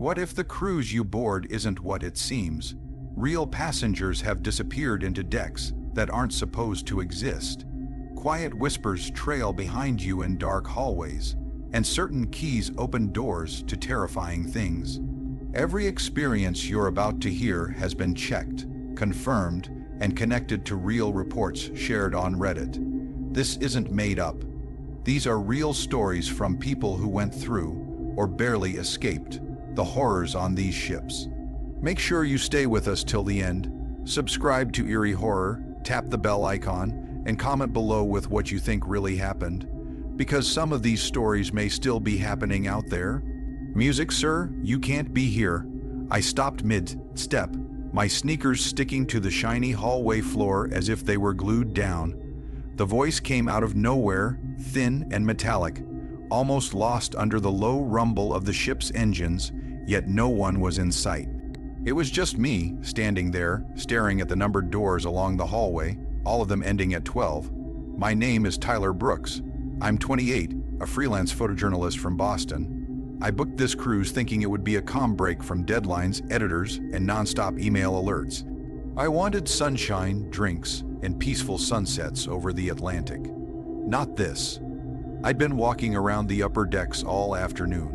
What if the cruise you board isn't what it seems? Real passengers have disappeared into decks that aren't supposed to exist. Quiet whispers trail behind you in dark hallways, and certain keys open doors to terrifying things. Every experience you're about to hear has been checked, confirmed, and connected to real reports shared on Reddit. This isn't made up. These are real stories from people who went through, or barely escaped, the horrors on these ships. Make sure you stay with us till the end. Subscribe to Eerie Horror, tap the bell icon, and comment below with what you think really happened, because some of these stories may still be happening out there. Music, sir, you can't be here. I stopped mid-step, my sneakers sticking to the shiny hallway floor as if they were glued down. The voice came out of nowhere, thin and metallic, almost lost under the low rumble of the ship's engines, yet no one was in sight. It was just me, standing there, staring at the numbered doors along the hallway, all of them ending at 12. My name is Tyler Brooks. I'm 28, a freelance photojournalist from Boston. I booked this cruise thinking it would be a calm break from deadlines, editors, and nonstop email alerts. I wanted sunshine, drinks, and peaceful sunsets over the Atlantic. Not this. I'd been walking around the upper decks all afternoon,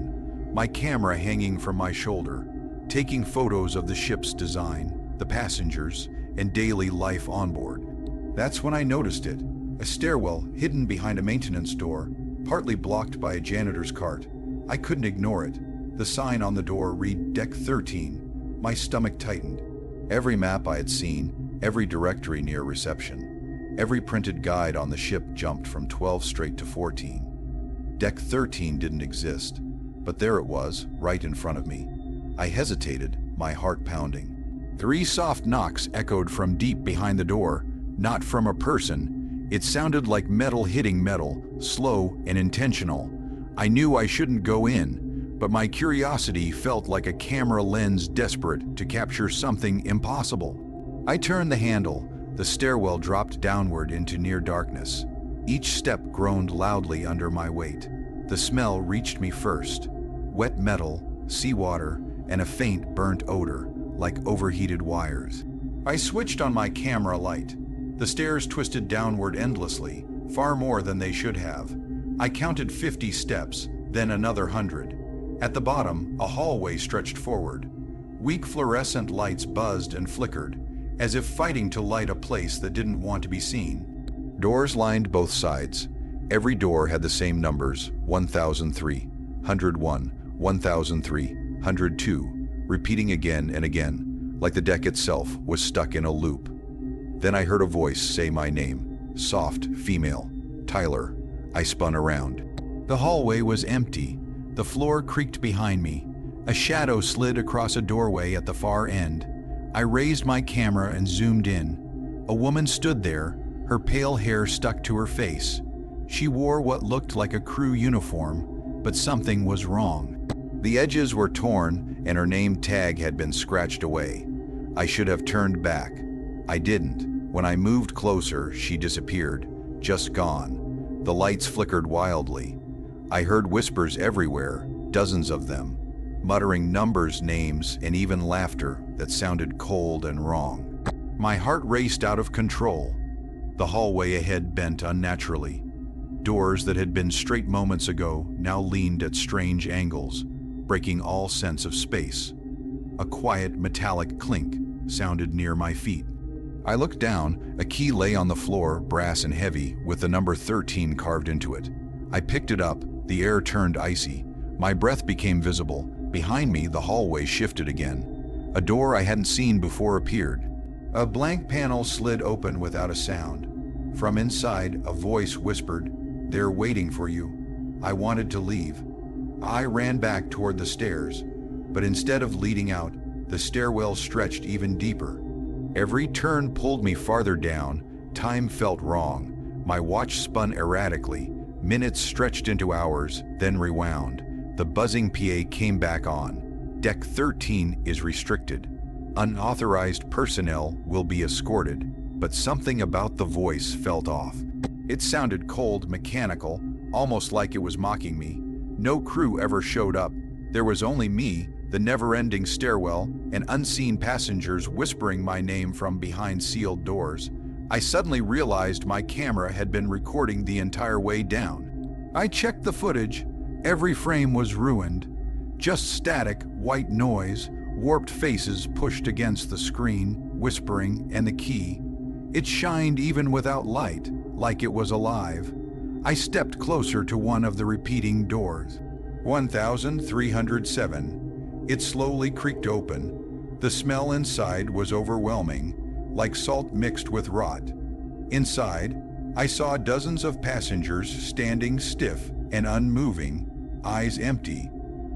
my camera hanging from my shoulder, taking photos of the ship's design, the passengers, and daily life on board. That's when I noticed it, a stairwell hidden behind a maintenance door, partly blocked by a janitor's cart. I couldn't ignore it. The sign on the door read Deck 13. My stomach tightened. Every map I had seen, every directory near reception, every printed guide on the ship jumped from 12 straight to 14. Deck 13 didn't exist, but there it was, right in front of me. I hesitated, my heart pounding. 3 soft knocks echoed from deep behind the door, not from a person. It sounded like metal hitting metal, slow and intentional. I knew I shouldn't go in, but my curiosity felt like a camera lens desperate to capture something impossible. I turned the handle. The stairwell dropped downward into near darkness. Each step groaned loudly under my weight. The smell reached me first. Wet metal, seawater, and a faint burnt odor, like overheated wires. I switched on my camera light. The stairs twisted downward endlessly, far more than they should have. I counted 50 steps, then another 100. At the bottom, a hallway stretched forward. Weak fluorescent lights buzzed and flickered, as if fighting to light a place that didn't want to be seen. Doors lined both sides. Every door had the same numbers, 1003, 101, 1003, 102, repeating again and again, like the deck itself was stuck in a loop. Then I heard a voice say my name, soft, female, Tyler. I spun around. The hallway was empty. The floor creaked behind me. A shadow slid across a doorway at the far end. I raised my camera and zoomed in. A woman stood there, her pale hair stuck to her face. She wore what looked like a crew uniform, but something was wrong. The edges were torn and her name tag had been scratched away. I should have turned back. I didn't. When I moved closer, she disappeared, just gone. The lights flickered wildly. I heard whispers everywhere, dozens of them, muttering numbers, names, and even laughter that sounded cold and wrong. My heart raced out of control. The hallway ahead bent unnaturally. Doors that had been straight moments ago now leaned at strange angles, breaking all sense of space. A quiet metallic clink sounded near my feet. I looked down. A key lay on the floor, brass and heavy, with the number 13 carved into it. I picked it up. The air turned icy. My breath became visible. Behind me, the hallway shifted again. A door I hadn't seen before appeared. A blank panel slid open without a sound. From inside, a voice whispered, "They're waiting for you." I wanted to leave. I ran back toward the stairs, but instead of leading out, the stairwell stretched even deeper. Every turn pulled me farther down. Time felt wrong. My watch spun erratically. Minutes stretched into hours, then rewound. The buzzing PA came back on. Deck 13 is restricted. Unauthorized personnel will be escorted. But something about the voice felt off. It sounded cold, mechanical, almost like it was mocking me. No crew ever showed up. There was only me, the never-ending stairwell, and unseen passengers whispering my name from behind sealed doors, I suddenly realized my camera had been recording the entire way down. I checked the footage. Every frame was ruined. Just static, white noise, warped faces pushed against the screen, whispering, and the key. It shined even without light, like it was alive. I stepped closer to one of the repeating doors. 1307. It slowly creaked open. The smell inside was overwhelming, like salt mixed with rot. Inside, I saw dozens of passengers standing stiff and unmoving, eyes empty.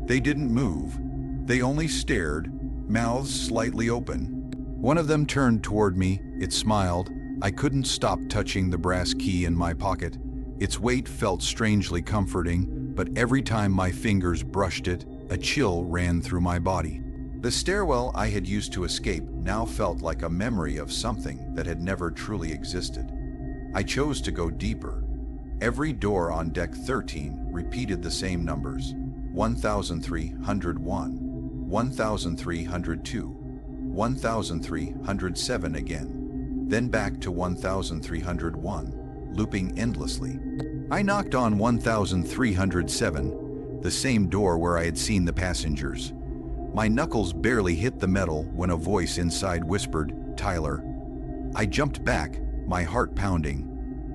They didn't move. They only stared, mouths slightly open. One of them turned toward me. It smiled. I couldn't stop touching the brass key in my pocket. Its weight felt strangely comforting, but every time my fingers brushed it, a chill ran through my body. The stairwell I had used to escape now felt like a memory of something that had never truly existed. I chose to go deeper. Every door on deck 13 repeated the same numbers: 1301, 1302, 1307 again, then back to 1301, looping endlessly. I knocked on 1307, the same door where I had seen the passengers. My knuckles barely hit the metal when a voice inside whispered, "Tyler." I jumped back, my heart pounding.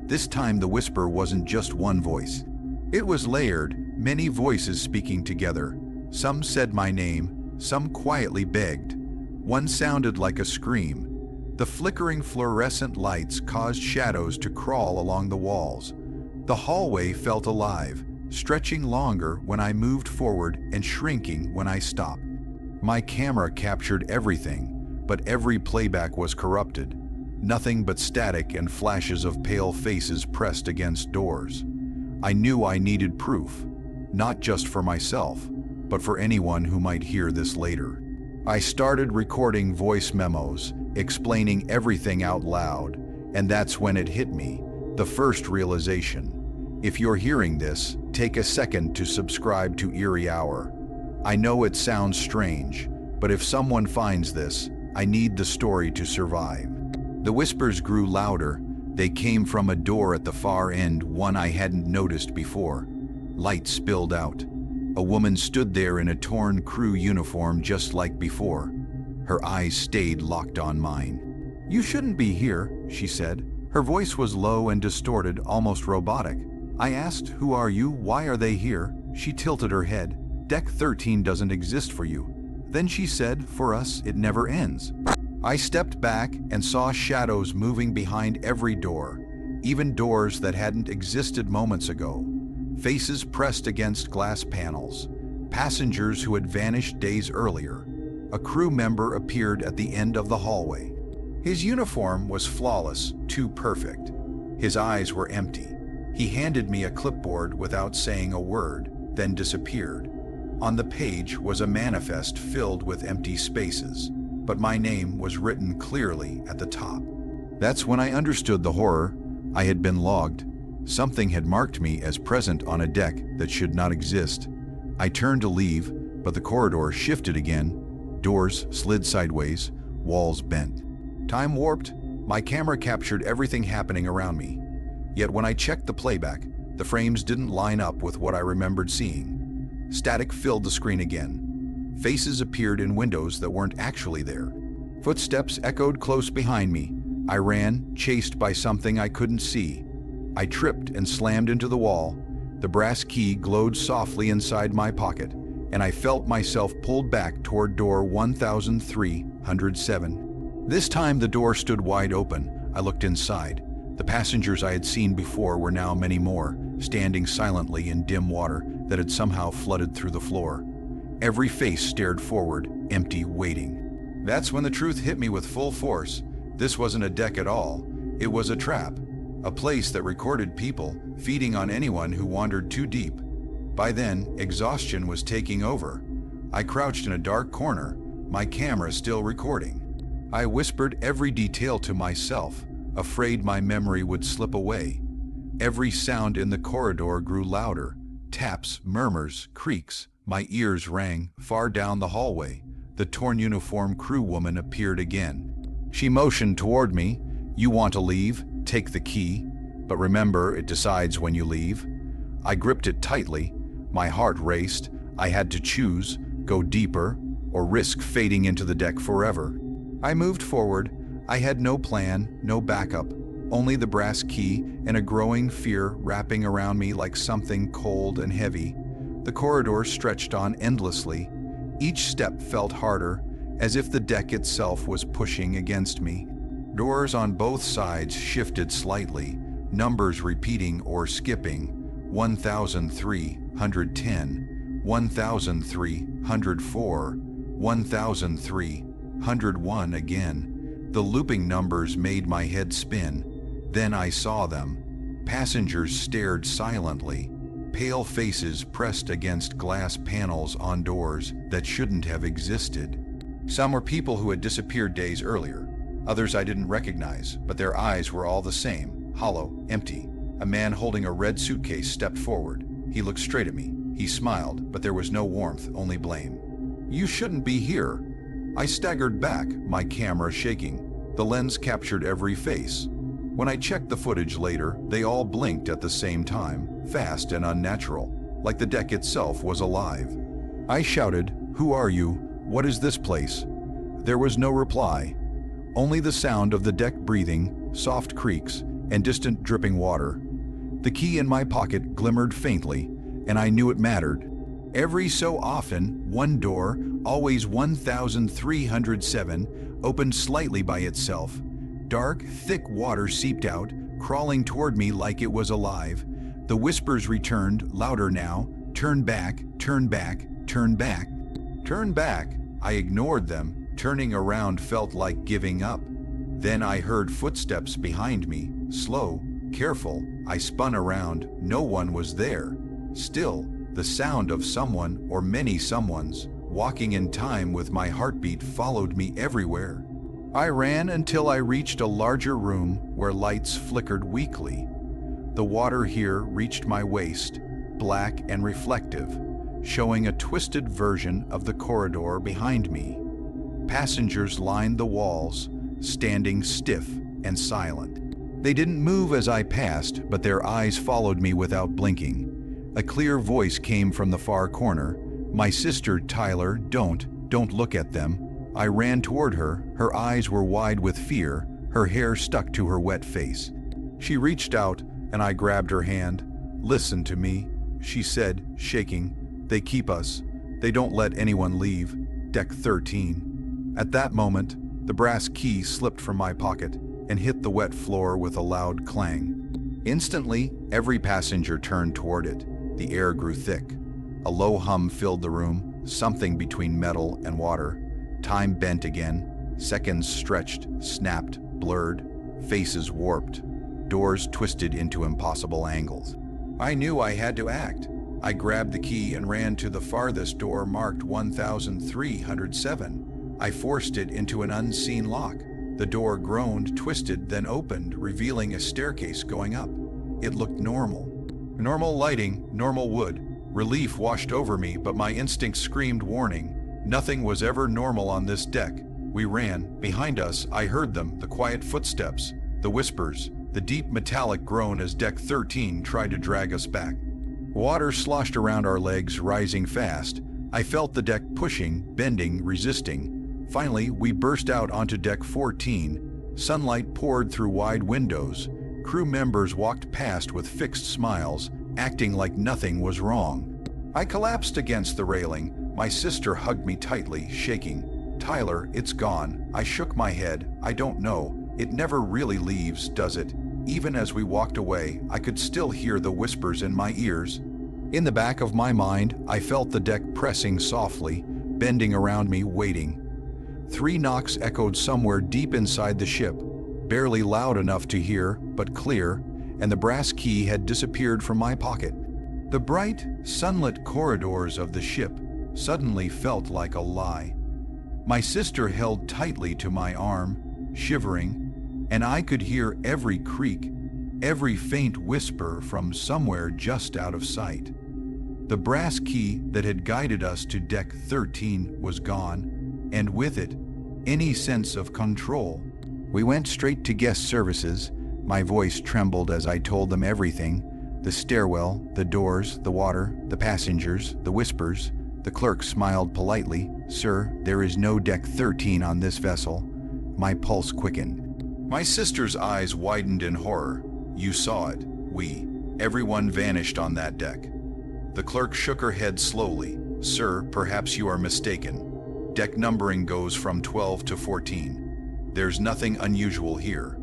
This time the whisper wasn't just one voice. It was layered, many voices speaking together. Some said my name, some quietly begged. One sounded like a scream. The flickering fluorescent lights caused shadows to crawl along the walls. The hallway felt alive, stretching longer when I moved forward and shrinking when I stopped. My camera captured everything, but every playback was corrupted. Nothing but static and flashes of pale faces pressed against doors. I knew I needed proof, not just for myself, but for anyone who might hear this later. I started recording voice memos, explaining everything out loud, and that's when it hit me, the first realization. If you're hearing this, take a second to subscribe to Eerie Hour. I know it sounds strange, but if someone finds this, I need the story to survive. The whispers grew louder. They came from a door at the far end, one I hadn't noticed before. Light spilled out. A woman stood there in a torn crew uniform just like before. Her eyes stayed locked on mine. "You shouldn't be here," she said. Her voice was low and distorted, almost robotic. I asked, "Who are you? Why are they here?" She tilted her head. "Deck 13 doesn't exist for you." Then she said, "For us, it never ends." I stepped back and saw shadows moving behind every door, even doors that hadn't existed moments ago. Faces pressed against glass panels. Passengers who had vanished days earlier. A crew member appeared at the end of the hallway. His uniform was flawless, too perfect. His eyes were empty. He handed me a clipboard without saying a word, then disappeared. On the page was a manifest filled with empty spaces, but my name was written clearly at the top. That's when I understood the horror. I had been logged. Something had marked me as present on a deck that should not exist. I turned to leave, but the corridor shifted again. Doors slid sideways, walls bent. Time warped. My camera captured everything happening around me. Yet when I checked the playback, the frames didn't line up with what I remembered seeing. Static filled the screen again. Faces appeared in windows that weren't actually there. Footsteps echoed close behind me. I ran, chased by something I couldn't see. I tripped and slammed into the wall. The brass key glowed softly inside my pocket, and I felt myself pulled back toward door 1307. This time the door stood wide open. I looked inside. The passengers I had seen before were now many more, standing silently in dim water that had somehow flooded through the floor. Every face stared forward, empty, waiting. That's when the truth hit me with full force. This wasn't a deck at all. It was a trap. A place that recorded people, feeding on anyone who wandered too deep. By then, exhaustion was taking over. I crouched in a dark corner, my camera still recording. I whispered every detail to myself, afraid my memory would slip away. Every sound in the corridor grew louder. Taps, murmurs, creaks, My ears rang. Far down the hallway, the torn uniform crew woman appeared again. She motioned toward me. "You want to leave? Take the key. But remember, it decides when you leave." I gripped it tightly. My heart raced. I had to choose, go deeper, or risk fading into the deck forever. I moved forward. I had no plan, no backup, only the brass key and a growing fear wrapping around me like something cold and heavy. The corridor stretched on endlessly. Each step felt harder, as if the deck itself was pushing against me. Doors on both sides shifted slightly, numbers repeating or skipping. 1310, 1304, 1301 again. The looping numbers made my head spin. Then I saw them. Passengers stared silently, pale faces pressed against glass panels on doors that shouldn't have existed. Some were people who had disappeared days earlier. Others I didn't recognize, but their eyes were all the same, hollow, empty. A man holding a red suitcase stepped forward. He looked straight at me. He smiled, but there was no warmth, only blame. "You shouldn't be here." I staggered back, my camera shaking. The lens captured every face. When I checked the footage later, they all blinked at the same time, fast and unnatural, like the deck itself was alive. I shouted, "Who are you? What is this place?" There was no reply, only the sound of the deck breathing, soft creaks, and distant dripping water. The key in my pocket glimmered faintly, and I knew it mattered. Every so often, one door, always 1307, opened slightly by itself. Dark, thick water seeped out, crawling toward me like it was alive. The whispers returned, louder now. "Turn back, turn back, turn back." Turn back. I ignored them. Turning around felt like giving up. Then I heard footsteps behind me, slow, careful. I spun around. No one was there. Still, the sound of someone, or many someones, walking in time with my heartbeat followed me everywhere. I ran until I reached a larger room where lights flickered weakly. The water here reached my waist, black and reflective, showing a twisted version of the corridor behind me. Passengers lined the walls, standing stiff and silent. They didn't move as I passed, but their eyes followed me without blinking. A clear voice came from the far corner. "My sister, Tyler, don't look at them." I ran toward her. Her eyes were wide with fear, her hair stuck to her wet face. She reached out, and I grabbed her hand. "Listen to me," she said, shaking. "They keep us. They don't let anyone leave. Deck 13. At that moment, the brass key slipped from my pocket and hit the wet floor with a loud clang. Instantly, every passenger turned toward it. The air grew thick. A low hum filled the room, something between metal and water. Time bent again. Seconds stretched, snapped, blurred. Faces warped. Doors twisted into impossible angles. I knew I had to act. I grabbed the key and ran to the farthest door marked 1307. I forced it into an unseen lock. The door groaned, twisted, then opened, revealing a staircase going up. It looked normal. Normal lighting, normal wood. Relief washed over me, but my instincts screamed warning. Nothing was ever normal on this deck. We ran. Behind us, I heard them, the quiet footsteps, the whispers, the deep metallic groan as Deck 13 tried to drag us back. Water sloshed around our legs, rising fast. I felt the deck pushing, bending, resisting. Finally, we burst out onto Deck 14. Sunlight poured through wide windows. Crew members walked past with fixed smiles, acting like nothing was wrong. I collapsed against the railing. My sister hugged me tightly, shaking. "Tyler, it's gone." I shook my head. "I don't know. It never really leaves, does it?" Even as we walked away, I could still hear the whispers in my ears. In the back of my mind, I felt the deck pressing softly, bending around me, waiting. 3 knocks echoed somewhere deep inside the ship, barely loud enough to hear, but clear, and the brass key had disappeared from my pocket. The bright, sunlit corridors of the ship suddenly felt like a lie. My sister held tightly to my arm, shivering, and I could hear every creak, every faint whisper from somewhere just out of sight. The brass key that had guided us to Deck 13 was gone, and with it, any sense of control. We went straight to guest services. My voice trembled as I told them everything: the stairwell, the doors, the water, the passengers, the whispers. The clerk smiled politely. "Sir, there is no Deck 13 on this vessel." My pulse quickened. My sister's eyes widened in horror. "You saw it. Everyone vanished on that deck." The clerk shook her head slowly. "Sir, perhaps you are mistaken. Deck numbering goes from 12 to 14. There's nothing unusual here."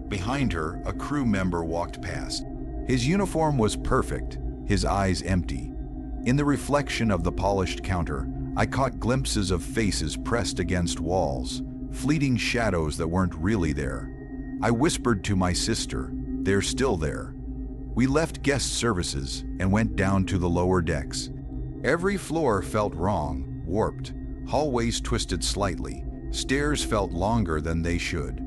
Behind her, a crew member walked past. His uniform was perfect, his eyes empty. In the reflection of the polished counter, I caught glimpses of faces pressed against walls, fleeting shadows that weren't really there. I whispered to my sister, "They're still there." We left guest services and went down to the lower decks. Every floor felt wrong, warped. Hallways twisted slightly. Stairs felt longer than they should.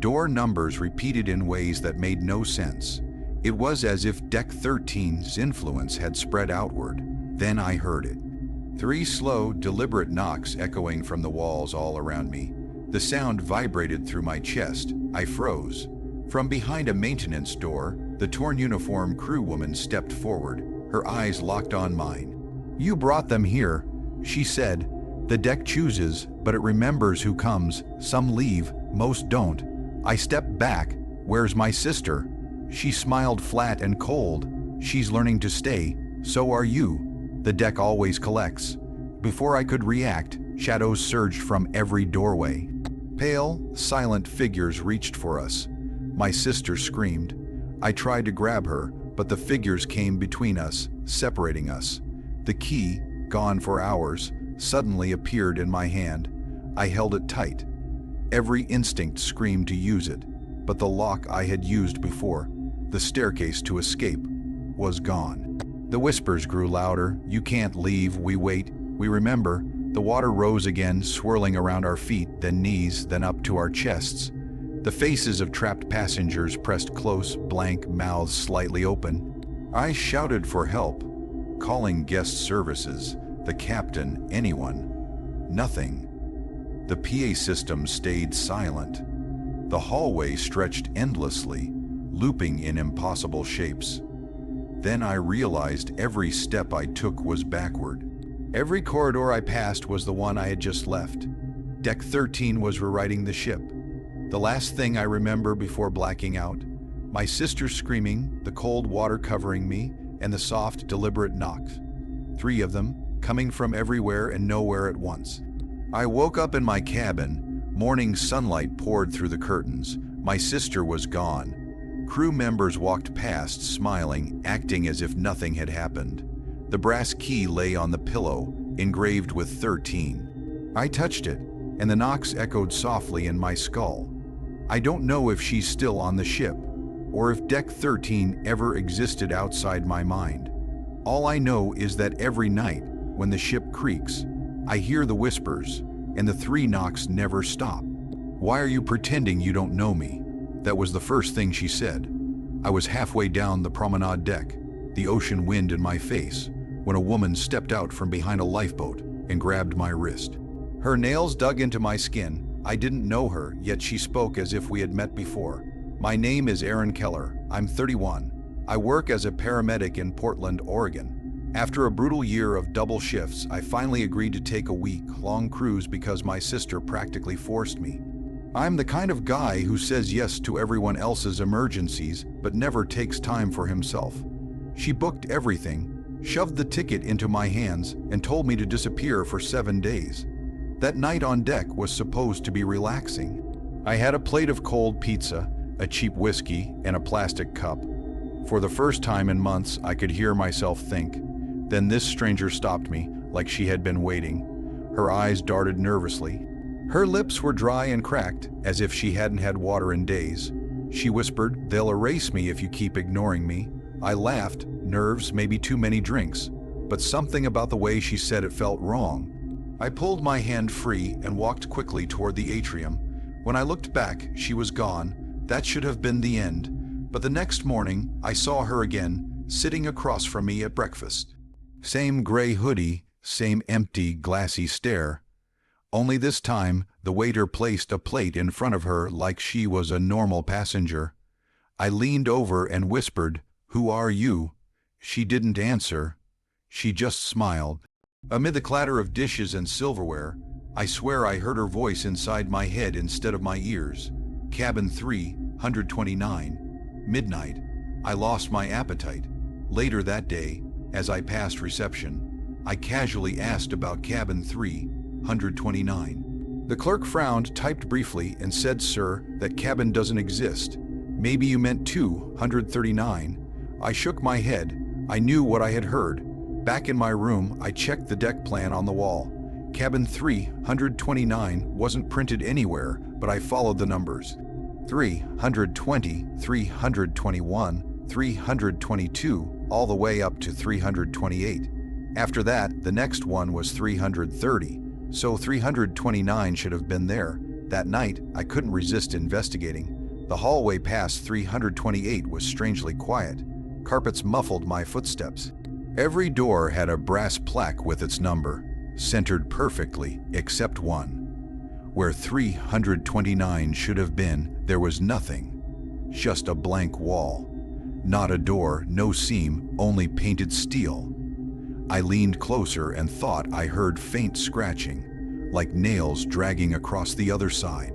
Door numbers repeated in ways that made no sense. It was as if Deck 13's influence had spread outward. Then I heard it. 3 slow, deliberate knocks echoing from the walls all around me. The sound vibrated through my chest. I froze. From behind a maintenance door, the torn uniform crewwoman stepped forward, her eyes locked on mine. "You brought them here," she said. "The deck chooses, but it remembers who comes. Some leave, most don't." I stepped back. "Where's my sister?" She smiled flat and cold. "She's learning to stay. So are you. The deck always collects." Before I could react, shadows surged from every doorway. Pale, silent figures reached for us. My sister screamed. I tried to grab her, but the figures came between us, separating us. The key, gone for hours, suddenly appeared in my hand. I held it tight. Every instinct screamed to use it, but the lock I had used before, the staircase to escape, was gone. The whispers grew louder. "You can't leave. We wait. We remember." The water rose again, swirling around our feet, then knees, then up to our chests. The faces of trapped passengers pressed close, blank, mouths slightly open. I shouted for help, calling guest services, the captain, anyone. Nothing. The PA system stayed silent. The hallway stretched endlessly, looping in impossible shapes. Then I realized every step I took was backward. Every corridor I passed was the one I had just left. Deck 13 was rewriting the ship. The last thing I remember before blacking out, my sister screaming, the cold water covering me, and the soft, deliberate knocks. 3 of them, coming from everywhere and nowhere at once. I woke up in my cabin. Morning sunlight poured through the curtains. My sister was gone. Crew members walked past, smiling, acting as if nothing had happened. The brass key lay on the pillow, engraved with 13. I touched it, and the knocks echoed softly in my skull. I don't know if she's still on the ship, or if Deck 13 ever existed outside my mind. All I know is that every night, when the ship creaks, I hear the whispers, and the 3 knocks never stop. "Why are you pretending you don't know me?" That was the first thing she said. I was halfway down the promenade deck, the ocean wind in my face, when a woman stepped out from behind a lifeboat and grabbed my wrist. Her nails dug into my skin. I didn't know her, yet she spoke as if we had met before. "My name is Aaron Keller. I'm 31. I work as a paramedic in Portland, Oregon. After a brutal year of double shifts, I finally agreed to take a week-long cruise because my sister practically forced me. I'm the kind of guy who says yes to everyone else's emergencies, but never takes time for himself." She booked everything, shoved the ticket into my hands, and told me to disappear for 7 days. That night on deck was supposed to be relaxing. I had a plate of cold pizza, a cheap whiskey, and a plastic cup. For the first time in months, I could hear myself think. Then this stranger stopped me, like she had been waiting. Her eyes darted nervously. Her lips were dry and cracked, as if she hadn't had water in days. She whispered, "They'll erase me if you keep ignoring me." I laughed, nerves, maybe too many drinks, but something about the way she said it felt wrong. I pulled my hand free and walked quickly toward the atrium. When I looked back, she was gone. That should have been the end. But the next morning, I saw her again, sitting across from me at breakfast. Same gray hoodie, same empty, glassy stare. Only this time, the waiter placed a plate in front of her like she was a normal passenger. I leaned over and whispered, "Who are you?" She didn't answer. She just smiled. Amid the clatter of dishes and silverware, I swear I heard her voice inside my head instead of my ears. Cabin 329, midnight. I lost my appetite. Later that day, as I passed reception, I casually asked about cabin 329. The clerk frowned, typed briefly, and said, "Sir, that cabin doesn't exist. Maybe you meant 239. I shook my head. I knew what I had heard. Back in my room, I checked the deck plan on the wall. Cabin 329 wasn't printed anywhere, but I followed the numbers. 320, 321, 322, all the way up to 328. After that, the next one was 330, so 329 should have been there. That night, I couldn't resist investigating. The hallway past 328 was strangely quiet. Carpets muffled my footsteps. Every door had a brass plaque with its number, centered perfectly, except one. Where 329 should have been, there was nothing. Just a blank wall. Not a door, no seam, only painted steel. I leaned closer and thought I heard faint scratching, like nails dragging across the other side.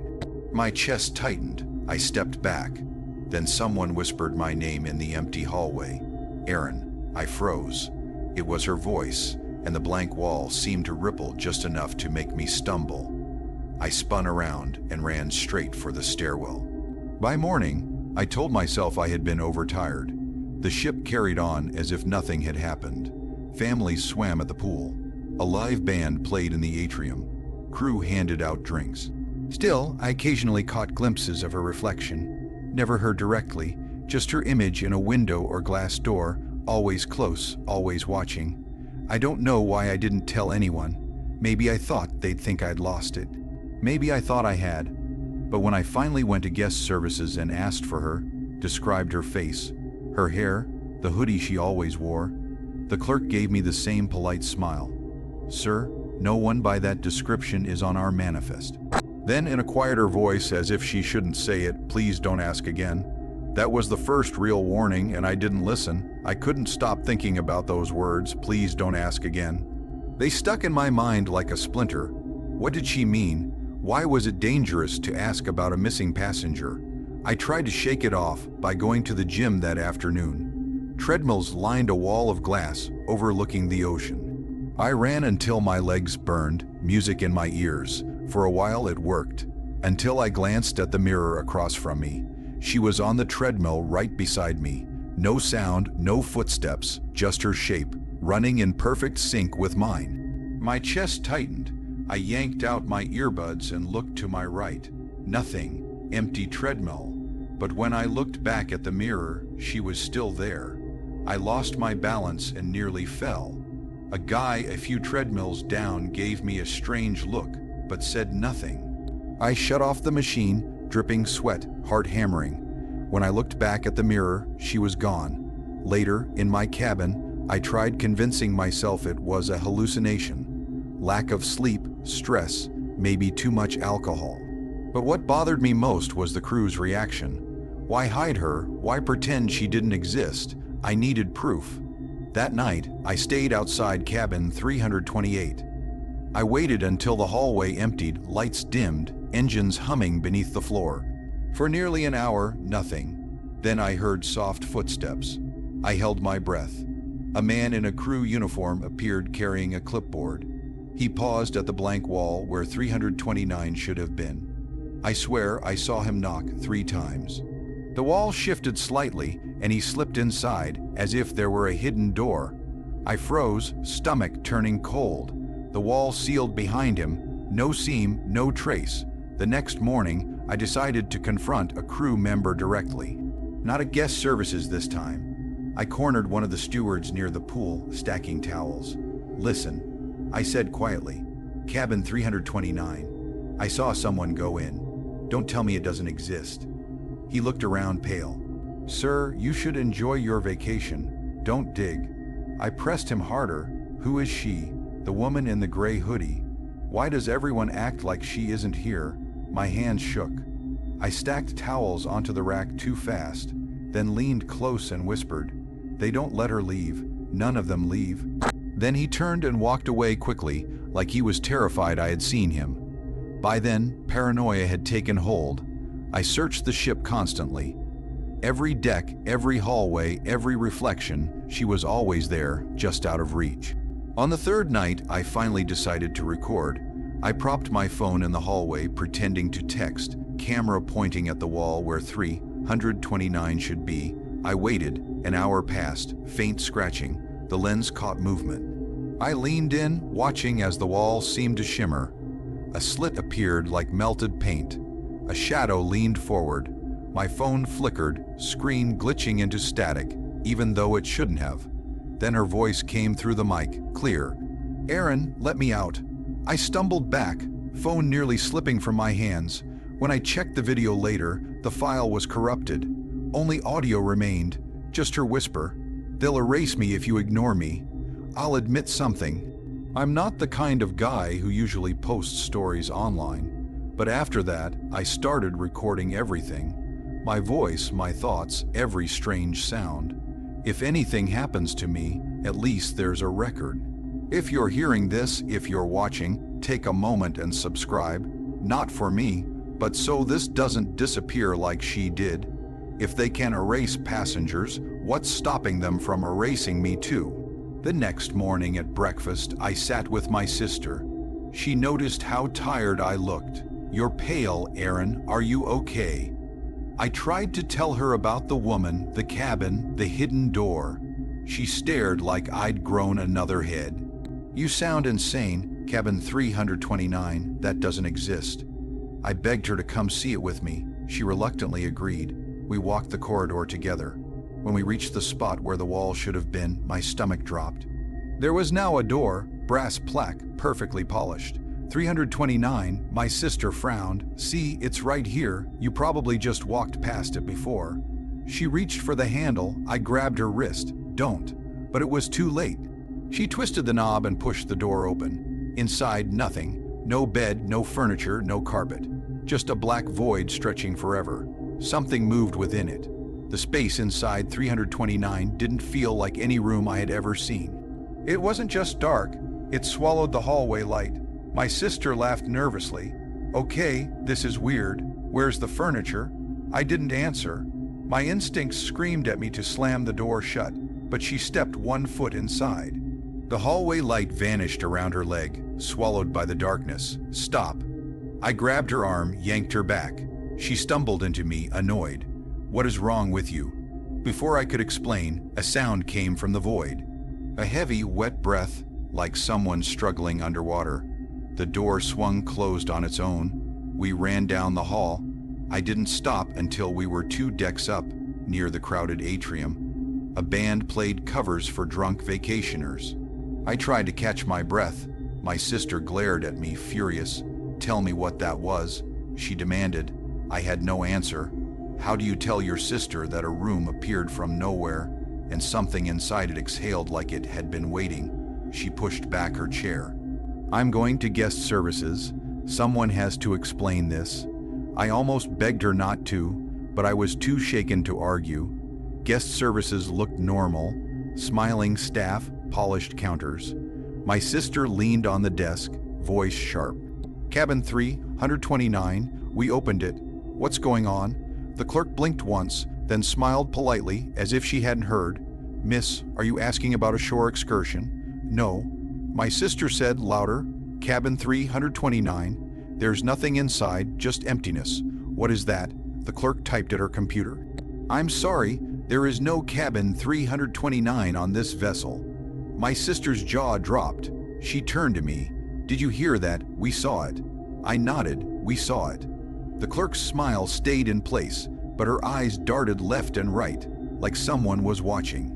My chest tightened. I stepped back. Then someone whispered my name in the empty hallway. "Aaron." I froze. It was her voice, and the blank wall seemed to ripple just enough to make me stumble. I spun around and ran straight for the stairwell. By morning, I told myself I had been overtired. The ship carried on as if nothing had happened. Families swam at the pool. A live band played in the atrium. Crew handed out drinks. Still, I occasionally caught glimpses of her reflection. Never her directly, just her image in a window or glass door, always close, always watching. I don't know why I didn't tell anyone. Maybe I thought they'd think I'd lost it. Maybe I thought I had. But when I finally went to guest services and asked for her, described her face, her hair, the hoodie she always wore, the clerk gave me the same polite smile. "Sir, no one by that description is on our manifest." Then in a quieter voice, as if she shouldn't say it, "Please don't ask again." That was the first real warning, and I didn't listen. I couldn't stop thinking about those words, "Please don't ask again." They stuck in my mind like a splinter. What did she mean? Why was it dangerous to ask about a missing passenger? I tried to shake it off by going to the gym that afternoon. Treadmills lined a wall of glass overlooking the ocean. I ran until my legs burned, music in my ears. For a while it worked, until I glanced at the mirror across from me. She was on the treadmill right beside me. No sound, no footsteps, just her shape, running in perfect sync with mine. My chest tightened. I yanked out my earbuds and looked to my right. Nothing, empty treadmill. But when I looked back at the mirror, she was still there. I lost my balance and nearly fell. A guy a few treadmills down gave me a strange look, but said nothing. I shut off the machine, dripping sweat, heart hammering. When I looked back at the mirror, she was gone. Later, in my cabin, I tried convincing myself it was a hallucination. Lack of sleep, stress, maybe too much alcohol. But what bothered me most was the crew's reaction. Why hide her? Why pretend she didn't exist? I needed proof. That night, I stayed outside cabin 328. I waited until the hallway emptied, lights dimmed, engines humming beneath the floor. For nearly an hour, nothing. Then I heard soft footsteps. I held my breath. A man in a crew uniform appeared carrying a clipboard. He paused at the blank wall where 329 should have been. I swear I saw him knock 3 times. The wall shifted slightly, and he slipped inside as if there were a hidden door. I froze, stomach turning cold. The wall sealed behind him, no seam, no trace. The next morning, I decided to confront a crew member directly. Not a guest services this time. I cornered one of the stewards near the pool, stacking towels. "Listen," I said quietly. "Cabin 329. I saw someone go in. Don't tell me it doesn't exist." He looked around pale. "Sir, you should enjoy your vacation. Don't dig." I pressed him harder. Who is she? The woman in the gray hoodie. Why does everyone act like she isn't here? My hands shook. I stacked towels onto the rack too fast, then leaned close and whispered, "They don't let her leave. None of them leave." Then he turned and walked away quickly, like he was terrified I had seen him. By then, paranoia had taken hold. I searched the ship constantly. Every deck, every hallway, every reflection, she was always there, just out of reach. On the third night, I finally decided to record. I propped my phone in the hallway, pretending to text, camera pointing at the wall where 329 should be. I waited. An hour passed, faint scratching. The lens caught movement. I leaned in, watching as the wall seemed to shimmer. A slit appeared like melted paint. A shadow leaned forward. My phone flickered, screen glitching into static, even though it shouldn't have. Then her voice came through the mic, clear. "Aaron, let me out." I stumbled back, phone nearly slipping from my hands. When I checked the video later, the file was corrupted. Only audio remained, just her whisper. "They'll erase me if you ignore me. I'll admit something. I'm not the kind of guy who usually posts stories online. But after that, I started recording everything. My voice, my thoughts, every strange sound. If anything happens to me, at least there's a record. If you're hearing this, if you're watching, take a moment and subscribe. Not for me, but so this doesn't disappear like she did. If they can erase passengers, what's stopping them from erasing me too? The next morning at breakfast, I sat with my sister. She noticed how tired I looked. "You're pale, Aaron. Are you okay?" I tried to tell her about the woman, the cabin, the hidden door. She stared like I'd grown another head. "You sound insane. Cabin 329, that doesn't exist." I begged her to come see it with me. She reluctantly agreed. We walked the corridor together. When we reached the spot where the wall should have been, my stomach dropped. There was now a door, brass plaque, perfectly polished. 329, my sister frowned. "See, it's right here. You probably just walked past it before." She reached for the handle. I grabbed her wrist. "Don't." But it was too late. She twisted the knob and pushed the door open. Inside, nothing. No bed, no furniture, no carpet. Just a black void stretching forever. Something moved within it. The space inside 329 didn't feel like any room I had ever seen. It wasn't just dark. It swallowed the hallway light. My sister laughed nervously. "Okay, this is weird. Where's the furniture?" I didn't answer. My instincts screamed at me to slam the door shut, but she stepped 1 foot inside. The hallway light vanished around her leg, swallowed by the darkness. "Stop." I grabbed her arm, yanked her back. She stumbled into me, annoyed. "What is wrong with you?" Before I could explain, a sound came from the void. A heavy, wet breath, like someone struggling underwater. The door swung closed on its own. We ran down the hall. I didn't stop until we were 2 decks up, near the crowded atrium. A band played covers for drunk vacationers. I tried to catch my breath. My sister glared at me, furious. "Tell me what that was," she demanded. I had no answer. How do you tell your sister that a room appeared from nowhere and something inside it exhaled like it had been waiting? She pushed back her chair. "I'm going to guest services. Someone has to explain this." I almost begged her not to, but I was too shaken to argue. Guest services looked normal. Smiling staff, polished counters. My sister leaned on the desk, voice sharp. "Cabin 329, we opened it. What's going on?" The clerk blinked once, then smiled politely, as if she hadn't heard. "Miss, are you asking about a shore excursion?" "No." My sister said louder, "Cabin 329. There's nothing inside, just emptiness." "What is that?" The clerk typed at her computer. "I'm sorry, there is no cabin 329 on this vessel." My sister's jaw dropped. She turned to me. "Did you hear that? We saw it." I nodded. "We saw it." The clerk's smile stayed in place, but her eyes darted left and right, like someone was watching.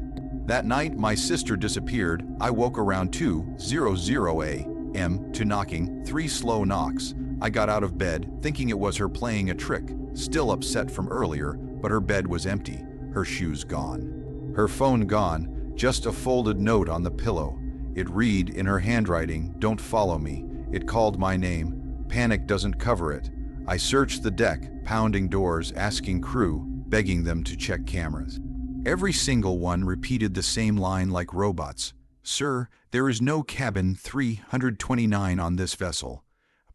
That night, my sister disappeared. I woke around 2:00 a.m. to knocking, 3 slow knocks. I got out of bed, thinking it was her playing a trick, still upset from earlier, but her bed was empty, her shoes gone. Her phone gone, just a folded note on the pillow. It read in her handwriting, "Don't follow me." It called my name. Panic doesn't cover it. I searched the deck, pounding doors, asking crew, begging them to check cameras. Every single one repeated the same line like robots. "Sir, there is no cabin 329 on this vessel.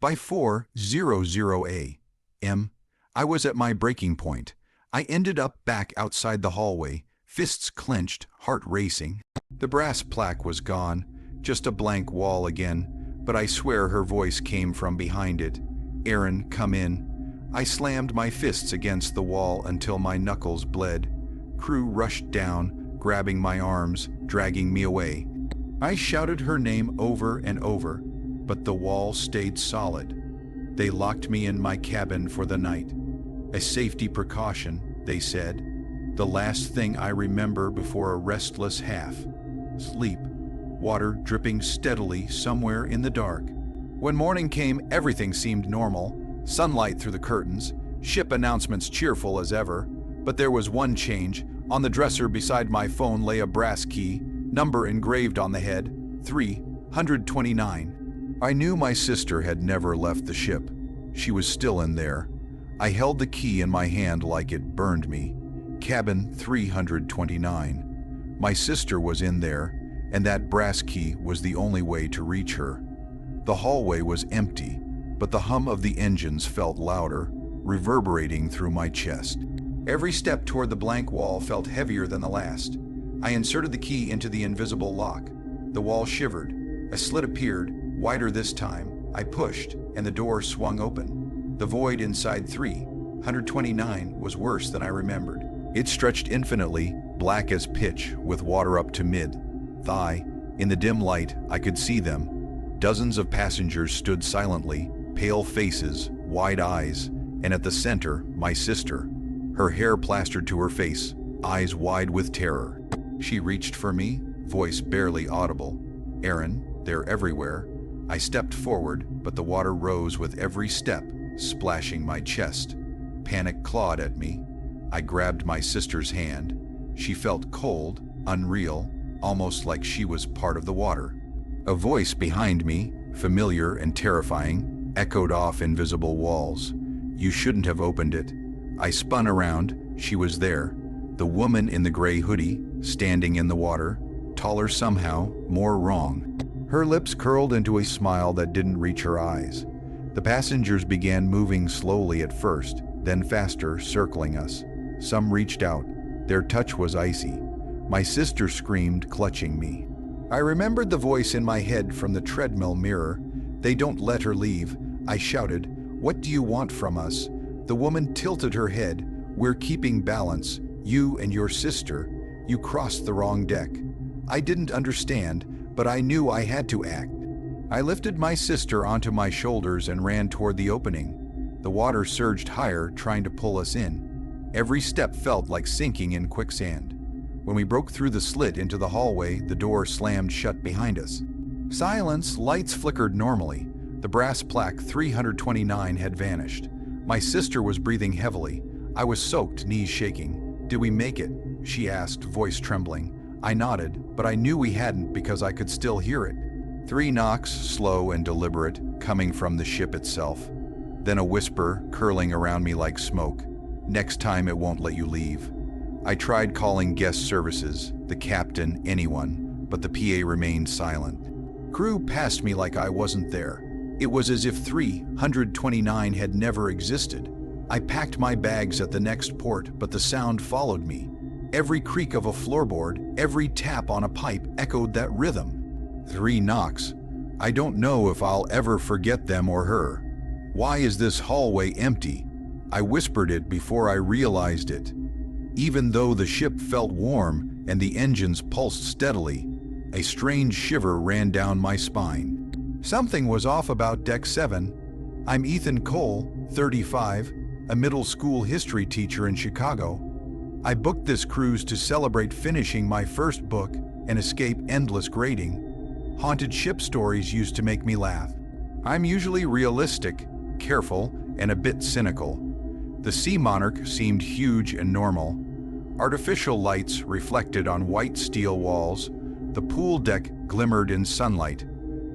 By 4:00 a.m. I was at my breaking point. I ended up back outside the hallway, fists clenched, heart racing. The brass plaque was gone, just a blank wall again, but I swear her voice came from behind it. "Aaron, come in." I slammed my fists against the wall until my knuckles bled. Crew rushed down, grabbing my arms, dragging me away. I shouted her name over and over, but the wall stayed solid. They locked me in my cabin for the night. A safety precaution, they said. The last thing I remember before a restless half. Sleep. Water dripping steadily somewhere in the dark. When morning came, everything seemed normal. Sunlight through the curtains, ship announcements cheerful as ever. But there was one change. On the dresser beside my phone lay a brass key, number engraved on the head, 329. I knew my sister had never left the ship. She was still in there. I held the key in my hand like it burned me. Cabin 329. My sister was in there, and that brass key was the only way to reach her. The hallway was empty, but the hum of the engines felt louder, reverberating through my chest. Every step toward the blank wall felt heavier than the last. I inserted the key into the invisible lock. The wall shivered. A slit appeared, wider this time. I pushed, and the door swung open. The void inside 329 was worse than I remembered. It stretched infinitely, black as pitch, with water up to mid-thigh. In the dim light, I could see them. Dozens of passengers stood silently, pale faces, wide eyes, and at the center, my sister. Her hair plastered to her face, eyes wide with terror. She reached for me, voice barely audible. "Aaron, they're everywhere." I stepped forward, but the water rose with every step, splashing my chest. Panic clawed at me. I grabbed my sister's hand. She felt cold, unreal, almost like she was part of the water. A voice behind me, familiar and terrifying, echoed off invisible walls. "You shouldn't have opened it." I spun around. She was there. The woman in the gray hoodie, standing in the water, taller somehow, more wrong. Her lips curled into a smile that didn't reach her eyes. The passengers began moving slowly at first, then faster, circling us. Some reached out. Their touch was icy. My sister screamed, clutching me. I remembered the voice in my head from the treadmill mirror. "They don't let her leave." I shouted, "What do you want from us?" The woman tilted her head. "We're keeping balance. You and your sister. You crossed the wrong deck." I didn't understand, but I knew I had to act. I lifted my sister onto my shoulders and ran toward the opening. The water surged higher, trying to pull us in. Every step felt like sinking in quicksand. When we broke through the slit into the hallway, the door slammed shut behind us. Silence, lights flickered normally. The brass plaque 329 had vanished. My sister was breathing heavily. I was soaked, knees shaking. "Did we make it?" she asked, voice trembling. I nodded, but I knew we hadn't because I could still hear it. 3 knocks, slow and deliberate, coming from the ship itself. Then a whisper, curling around me like smoke. "Next time it won't let you leave." I tried calling guest services, the captain, anyone, but the PA remained silent. Crew passed me like I wasn't there. It was as if 329 had never existed. I packed my bags at the next port, but the sound followed me. Every creak of a floorboard, every tap on a pipe echoed that rhythm. 3 knocks. I don't know if I'll ever forget them or her. "Why is this hallway empty?" I whispered it before I realized it. Even though the ship felt warm and the engines pulsed steadily, a strange shiver ran down my spine. Something was off about Deck 7. I'm Ethan Cole, 35, a middle school history teacher in Chicago. I booked this cruise to celebrate finishing my first book and escape endless grading. Haunted ship stories used to make me laugh. I'm usually realistic, careful, and a bit cynical. The Sea Monarch seemed huge and normal. Artificial lights reflected on white steel walls, The pool deck glimmered in sunlight.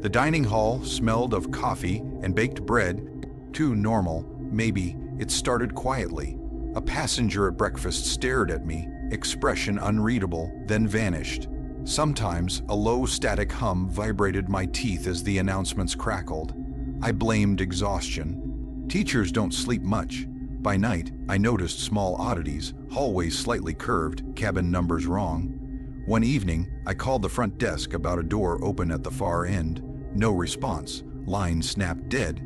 The dining hall smelled of coffee and baked bread. Too normal, maybe. It started quietly. A passenger at breakfast stared at me, expression unreadable, then vanished. Sometimes a low static hum vibrated my teeth as the announcements crackled. I blamed exhaustion. Teachers don't sleep much. By night, I noticed small oddities, hallways slightly curved, cabin numbers wrong. One evening, I called the front desk about a door open at the far end. No response. Line snapped dead.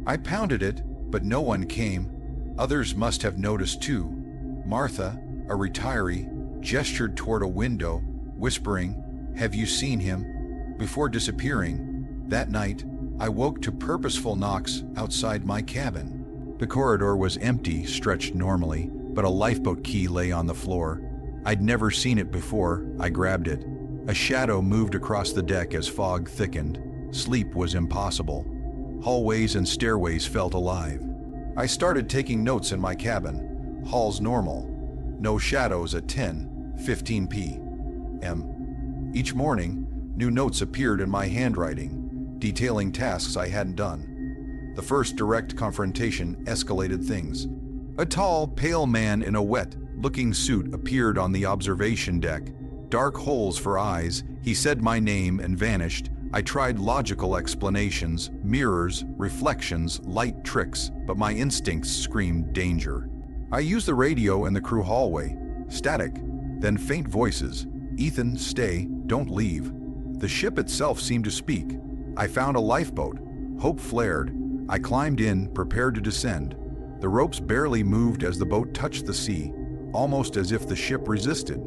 I pounded it, but no one came. Others must have noticed too. Martha, a retiree, gestured toward a window, whispering, "Have you seen him?" before disappearing. That night, I woke to purposeful knocks outside my cabin. The corridor was empty, stretched normally, but a lifeboat key lay on the floor. I'd never seen it before. I grabbed it. A shadow moved across the deck as fog thickened. Sleep was impossible. Hallways and stairways felt alive. I started taking notes in my cabin. Hall's normal. No shadows at 10:15 p.m. Each morning, new notes appeared in my handwriting, detailing tasks I hadn't done. The first direct confrontation escalated things. A tall, pale man in a wet-looking suit appeared on the observation deck. Dark holes for eyes. He said my name and vanished. I tried logical explanations, mirrors, reflections, light tricks, but my instincts screamed danger. I used the radio in the crew hallway. Static, then faint voices. "Ethan, stay, don't leave." The ship itself seemed to speak. I found a lifeboat. Hope flared. I climbed in, prepared to descend. The ropes barely moved as the boat touched the sea, almost as if the ship resisted.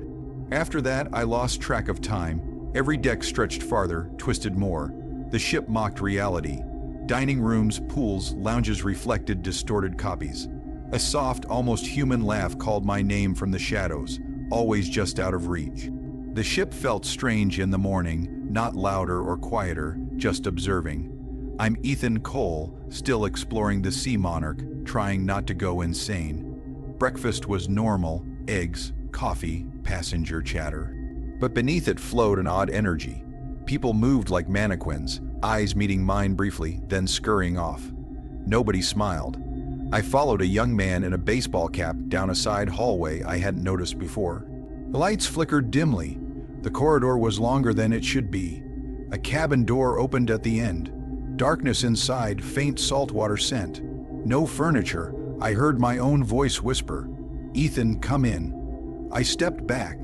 After that, I lost track of time. Every deck stretched farther, twisted more. The ship mocked reality. Dining rooms, pools, lounges reflected distorted copies. A soft, almost human laugh called my name from the shadows, always just out of reach. The ship felt strange in the morning, not louder or quieter, just observing. I'm Ethan Cole, still exploring the sea monarch, trying not to go insane. Breakfast was normal, eggs, coffee, passenger chatter. But beneath it flowed an odd energy. People moved like mannequins, eyes meeting mine briefly, then scurrying off. Nobody smiled. I followed a young man in a baseball cap down a side hallway I hadn't noticed before. The lights flickered dimly. The corridor was longer than it should be. A cabin door opened at the end. Darkness inside, faint saltwater scent. No furniture. I heard my own voice whisper, "Ethan, come in." I stepped back.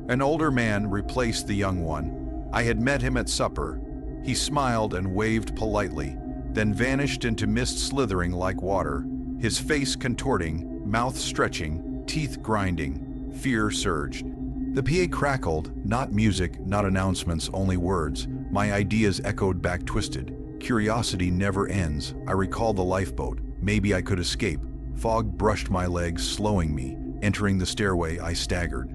An older man replaced the young one. I had met him at supper. He smiled and waved politely, then vanished into mist slithering like water, his face contorting, mouth stretching, teeth grinding. Fear surged. The PA crackled, not music, not announcements, only words. My ideas echoed back twisted. Curiosity never ends. I recalled the lifeboat. Maybe I could escape. Fog brushed my legs, slowing me. Entering the stairway, I staggered.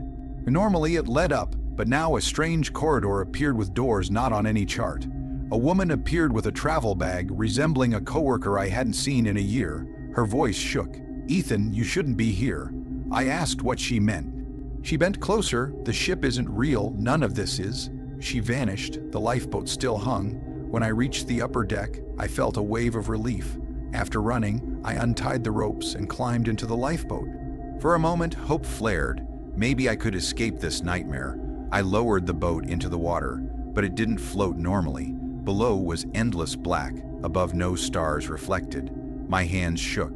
Normally it led up, but now a strange corridor appeared with doors not on any chart. A woman appeared with a travel bag, resembling a coworker I hadn't seen in a year. Her voice shook. "Ethan, you shouldn't be here." I asked what she meant. She bent closer. "The ship isn't real, none of this is." She vanished. The lifeboat still hung. When I reached the upper deck, I felt a wave of relief. After running, I untied the ropes and climbed into the lifeboat. For a moment, hope flared. Maybe I could escape this nightmare. I lowered the boat into the water, but it didn't float normally. Below was endless black, above no stars reflected. My hands shook.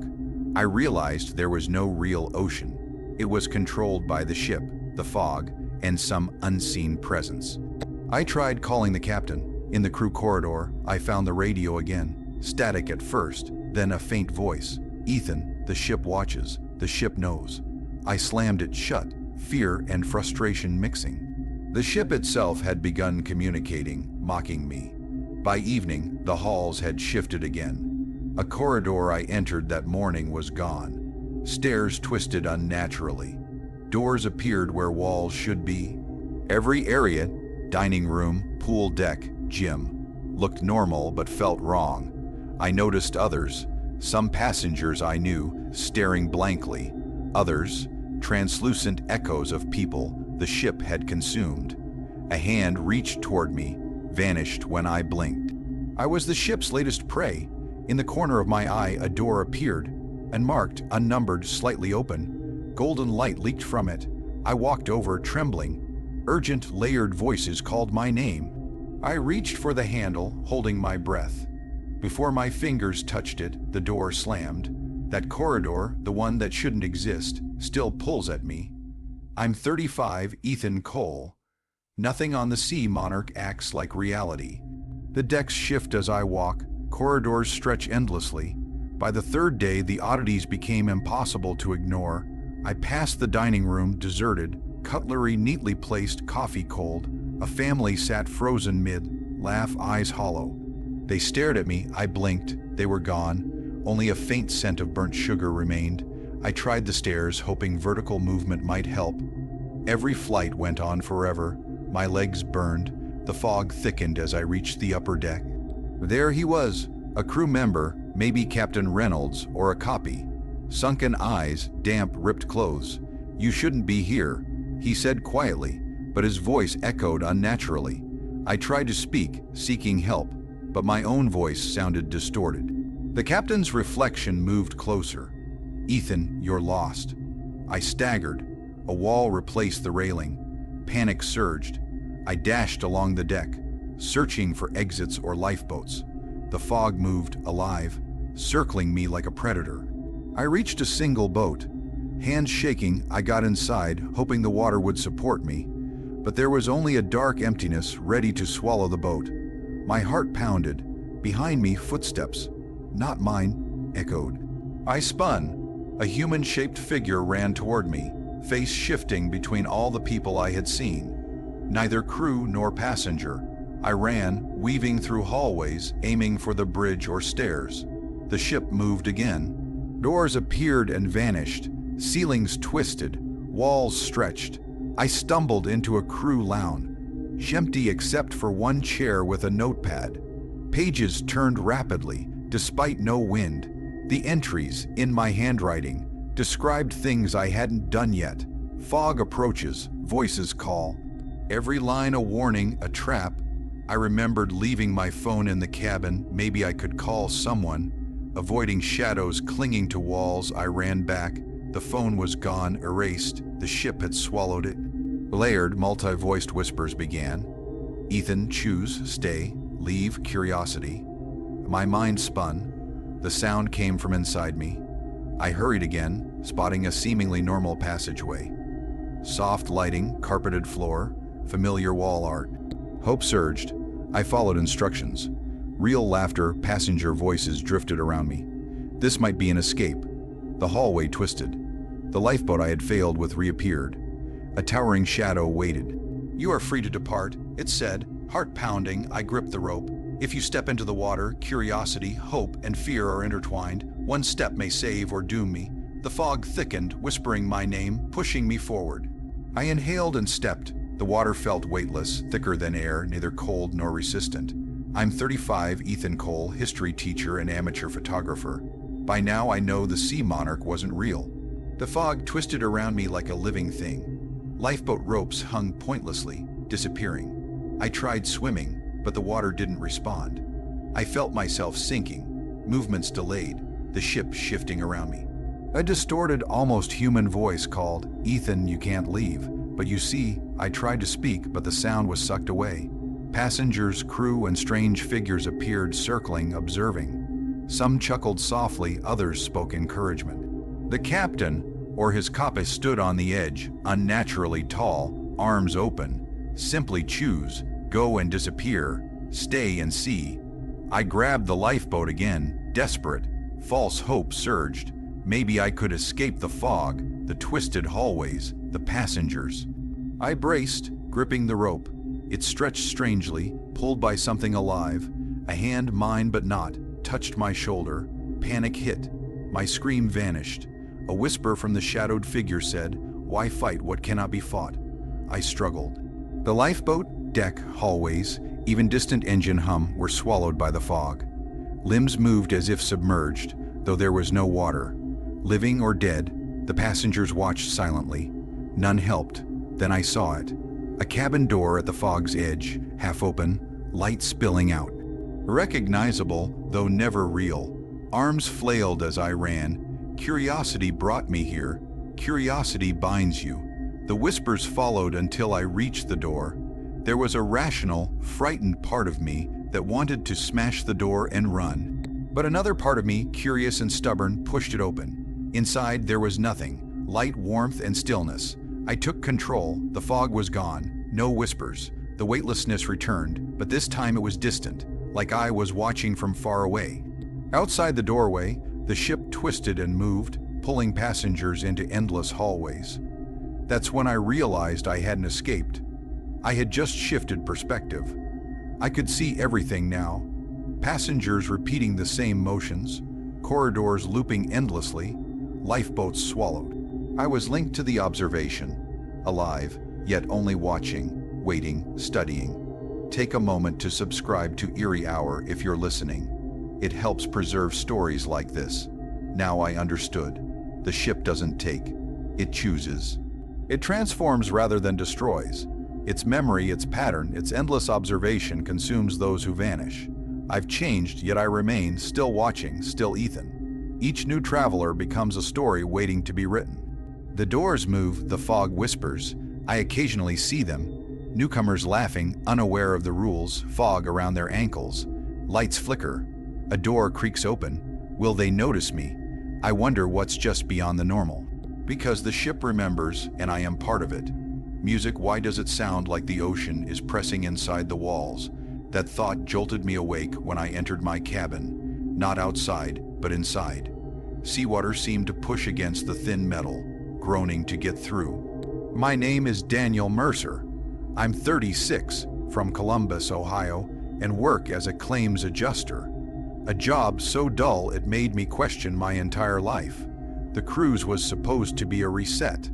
I realized there was no real ocean. It was controlled by the ship, the fog, and some unseen presence. I tried calling the captain. In the crew corridor, I found the radio again. Static at first, then a faint voice. "Ethan, the ship watches. The ship knows." I slammed it shut, fear and frustration mixing. The ship itself had begun communicating, mocking me. By evening, the halls had shifted again. A corridor I entered that morning was gone. Stairs twisted unnaturally. Doors appeared where walls should be. Every area, dining room, pool deck, gym, looked normal but felt wrong. I noticed others, some passengers I knew, staring blankly. Others, translucent echoes of people the ship had consumed. A hand reached toward me, vanished when I blinked. I was the ship's latest prey. In the corner of my eye, a door appeared, and marked, unnumbered, slightly open. Golden light leaked from it. I walked over, trembling. Urgent, layered voices called my name. I reached for the handle, holding my breath. Before my fingers touched it, the door slammed. That corridor, the one that shouldn't exist, still pulls at me. I'm 35, Ethan Cole. Nothing on the Sea Monarch acts like reality. The decks shift as I walk, corridors stretch endlessly. By the third day, the oddities became impossible to ignore. I passed the dining room, deserted, cutlery neatly placed, coffee cold. A family sat frozen mid, laugh, eyes hollow. They stared at me, I blinked, they were gone. Only a faint scent of burnt sugar remained. I tried the stairs, hoping vertical movement might help. Every flight went on forever. My legs burned. The fog thickened as I reached the upper deck. There he was, a crew member, maybe Captain Reynolds or a copy. Sunken eyes, damp, ripped clothes. "You shouldn't be here," he said quietly, but his voice echoed unnaturally. I tried to speak, seeking help, but my own voice sounded distorted. The captain's reflection moved closer. "Ethan, you're lost." I staggered. A wall replaced the railing. Panic surged. I dashed along the deck, searching for exits or lifeboats. The fog moved, alive, circling me like a predator. I reached a single boat. Hands shaking, I got inside, hoping the water would support me. But there was only a dark emptiness ready to swallow the boat. My heart pounded. Behind me, footsteps. "Not mine," echoed. I spun. A human-shaped figure ran toward me, face shifting between all the people I had seen. Neither crew nor passenger. I ran, weaving through hallways, aiming for the bridge or stairs. The ship moved again. Doors appeared and vanished. Ceilings twisted. Walls stretched. I stumbled into a crew lounge, empty except for one chair with a notepad. Pages turned rapidly, despite no wind. The entries, in my handwriting, described things I hadn't done yet. Fog approaches, voices call. Every line a warning, a trap. I remembered leaving my phone in the cabin. Maybe I could call someone. Avoiding shadows clinging to walls, I ran back. The phone was gone, erased. The ship had swallowed it. Layered, multi-voiced whispers began. "Ethan, choose, stay, leave, curiosity." My mind spun. The sound came from inside me. I hurried again, spotting a seemingly normal passageway. Soft lighting, carpeted floor, familiar wall art. Hope surged. I followed instructions. Real laughter, passenger voices drifted around me. This might be an escape. The hallway twisted. The lifeboat I had failed with reappeared. A towering shadow waited. "You are free to depart," it said. Heart pounding, I gripped the rope. If you step into the water, curiosity, hope, and fear are intertwined. One step may save or doom me. The fog thickened, whispering my name, pushing me forward. I inhaled and stepped. The water felt weightless, thicker than air, neither cold nor resistant. I'm 35, Ethan Cole, history teacher and amateur photographer. By now I know the Sea Monarch wasn't real. The fog twisted around me like a living thing. Lifeboat ropes hung pointlessly, disappearing. I tried swimming, but the water didn't respond. I felt myself sinking, movements delayed, the ship shifting around me. A distorted, almost human voice called, "Ethan, you can't leave." But you see, I tried to speak, but the sound was sucked away. Passengers, crew, and strange figures appeared, circling, observing. Some chuckled softly, others spoke encouragement. The captain, or his copy, stood on the edge, unnaturally tall, arms open. "Simply choose, go and disappear, stay and see." I grabbed the lifeboat again, desperate. False hope surged. Maybe I could escape the fog, the twisted hallways, the passengers. I braced, gripping the rope. It stretched strangely, pulled by something alive. A hand, mine but not, touched my shoulder. Panic hit. My scream vanished. A whisper from the shadowed figure said, "Why fight what cannot be fought?" I struggled. The lifeboat, deck, hallways, even distant engine hum were swallowed by the fog. Limbs moved as if submerged, though there was no water. Living or dead, the passengers watched silently. None helped. Then I saw it. A cabin door at the fog's edge, half open, light spilling out. Recognizable, though never real. Arms flailed as I ran. Curiosity brought me here. Curiosity binds you. The whispers followed until I reached the door. There was a rational, frightened part of me that wanted to smash the door and run. But another part of me, curious and stubborn, pushed it open. Inside there was nothing, light, warmth, and stillness. I took control. The fog was gone. No whispers. The weightlessness returned, but this time it was distant, like I was watching from far away. Outside the doorway, the ship twisted and moved, pulling passengers into endless hallways. That's when I realized I hadn't escaped. I had just shifted perspective. I could see everything now. Passengers repeating the same motions, corridors looping endlessly, lifeboats swallowed. I was linked to the observation, alive, yet only watching, waiting, studying. Take a moment to subscribe to Eerie Hour if you're listening. It helps preserve stories like this. Now I understood. The ship doesn't take, it chooses. It transforms rather than destroys. Its memory, its pattern, its endless observation consumes those who vanish. I've changed, yet I remain, still watching, still Ethan. Each new traveler becomes a story waiting to be written. The doors move, the fog whispers. I occasionally see them. Newcomers laughing, unaware of the rules, fog around their ankles. Lights flicker. A door creaks open. Will they notice me? I wonder what's just beyond the normal. Because the ship remembers, and I am part of it. Music, why does it sound like the ocean is pressing inside the walls? That thought jolted me awake when I entered my cabin. Not outside, but inside. Seawater seemed to push against the thin metal, groaning to get through. My name is Daniel Mercer. I'm 36, from Columbus, Ohio, and work as a claims adjuster. A job so dull it made me question my entire life. The cruise was supposed to be a reset.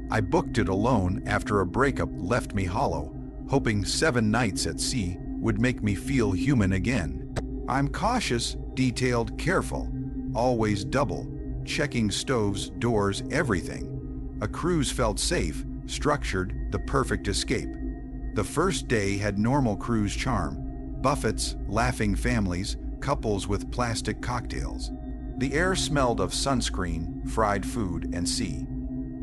I booked it alone after a breakup left me hollow, hoping 7 nights at sea would make me feel human again. I'm cautious, detailed, careful, always double, checking stoves, doors, everything. A cruise felt safe, structured, the perfect escape. The first day had normal cruise charm, buffets, laughing families, couples with plastic cocktails. The air smelled of sunscreen, fried food, and sea.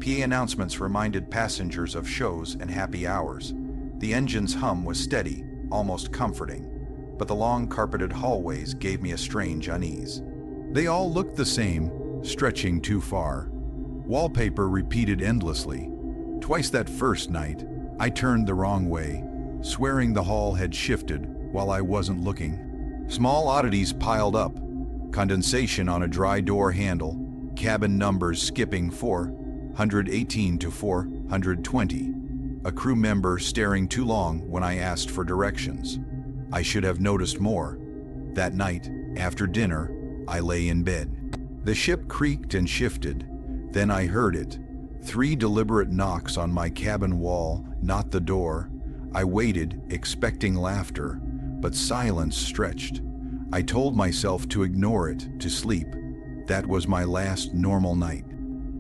PA announcements reminded passengers of shows and happy hours. The engine's hum was steady, almost comforting, but the long carpeted hallways gave me a strange unease. They all looked the same, stretching too far. Wallpaper repeated endlessly. Twice that first night, I turned the wrong way, swearing the hall had shifted while I wasn't looking. Small oddities piled up. Condensation on a dry door handle, cabin numbers skipping 418 to 420. A crew member staring too long when I asked for directions. I should have noticed more. That night, after dinner, I lay in bed. The ship creaked and shifted. Then I heard it. 3 deliberate knocks on my cabin wall, not the door. I waited, expecting laughter, but silence stretched. I told myself to ignore it, to sleep. That was my last normal night.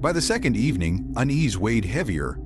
By the second evening, unease weighed heavier.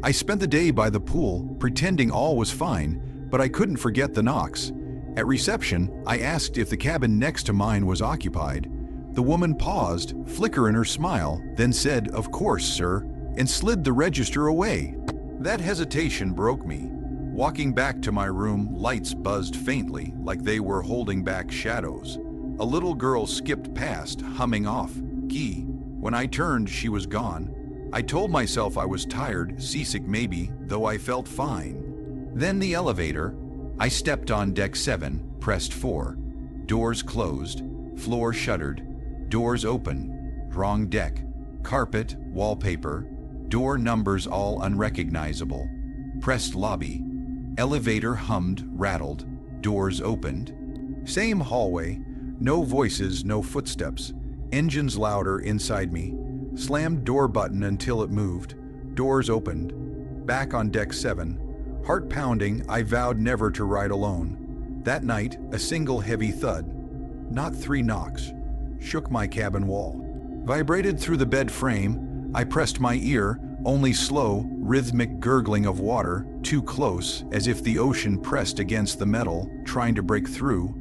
I spent the day by the pool, pretending all was fine, but I couldn't forget the knocks. At reception, I asked if the cabin next to mine was occupied. The woman paused, flicker in her smile, then said, "Of course, sir," and slid the register away. That hesitation broke me. Walking back to my room, lights buzzed faintly, like they were holding back shadows. A little girl skipped past, humming off, "Key." When I turned, she was gone. I told myself I was tired, seasick maybe, though I felt fine. Then the elevator. I stepped on deck 7, pressed 4. Doors closed, floor shuttered, doors open, wrong deck, carpet, wallpaper, door numbers all unrecognizable. Pressed lobby. Elevator hummed, rattled, doors opened. Same hallway, no voices, no footsteps. Engines louder inside me. Slammed door button until it moved. Doors opened. Back on deck 7. Heart pounding, I vowed never to ride alone. That night, a single heavy thud, not 3 knocks, shook my cabin wall. Vibrated through the bed frame. I pressed my ear, Only slow, rhythmic gurgling of water, too close, as if the ocean pressed against the metal, trying to break through.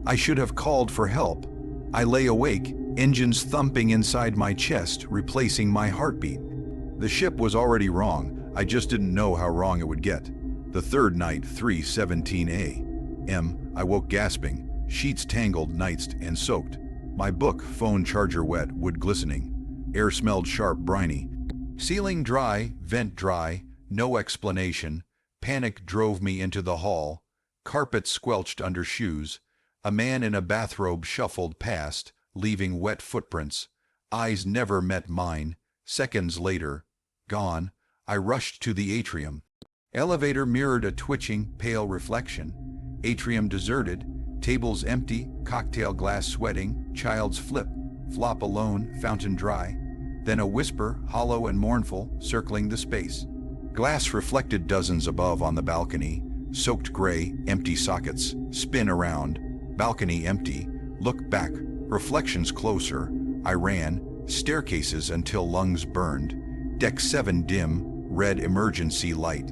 I should have called for help. I lay awake, engines thumping inside my chest, replacing my heartbeat. The ship was already wrong, I just didn't know how wrong it would get. The third night, 3:17 a.m., I woke gasping, sheets tangled, nights and soaked. My book, phone charger wet, wood glistening. Air smelled sharp, briny. Ceiling dry, vent dry, no explanation. Panic drove me into the hall. Carpet squelched under shoes. A man in a bathrobe shuffled past, leaving wet footprints. Eyes never met mine. Seconds later, gone, I rushed to the atrium. Elevator mirrored a twitching, pale reflection. Atrium deserted, tables empty, cocktail glass sweating, child's flop alone, fountain dry. Then a whisper, hollow and mournful, circling the space. Glass reflected dozens above on the balcony, soaked gray, empty sockets, spin around. Balcony empty, look back, reflections closer. I ran, staircases until lungs burned. Deck 7 dim, red emergency light.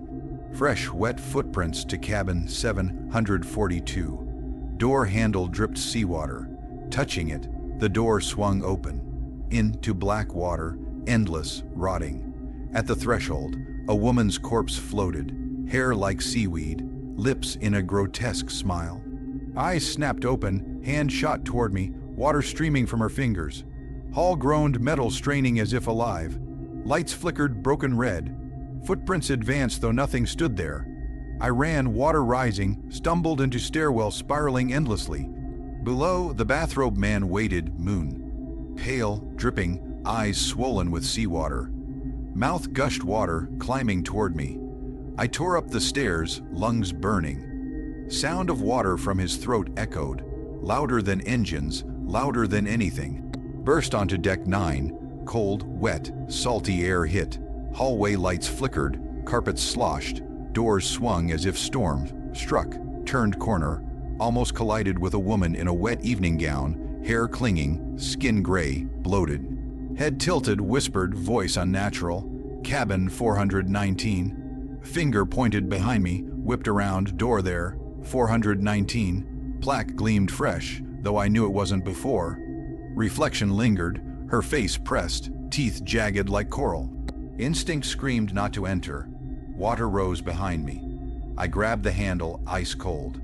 Fresh, wet footprints to cabin 742. Door handle dripped seawater. Touching it, the door swung open. Into black water, endless, rotting. At the threshold, a woman's corpse floated, hair like seaweed, lips in a grotesque smile. Eyes snapped open, hand shot toward me, water streaming from her fingers. Hall groaned, metal straining as if alive. Lights flickered, broken red. Footprints advanced, though nothing stood there. I ran, water rising, stumbled into stairwell spiraling endlessly. Below, the bathrobe man waited, moon. Pale, dripping, eyes swollen with seawater. Mouth gushed water, climbing toward me. I tore up the stairs, lungs burning. Sound of water from his throat echoed, louder than engines, louder than anything. Burst onto deck 9, cold, wet, salty air hit. Hallway lights flickered, carpets sloshed, doors swung as if storms struck, turned corner, almost collided with a woman in a wet evening gown, hair clinging, skin gray, bloated. Head tilted, whispered, voice unnatural. Cabin 419. Finger pointed behind me, whipped around, door there. 419. Plaque gleamed fresh, though I knew it wasn't before. Reflection lingered, her face pressed, teeth jagged like coral. Instinct screamed not to enter. Water rose behind me. I grabbed the handle, ice cold.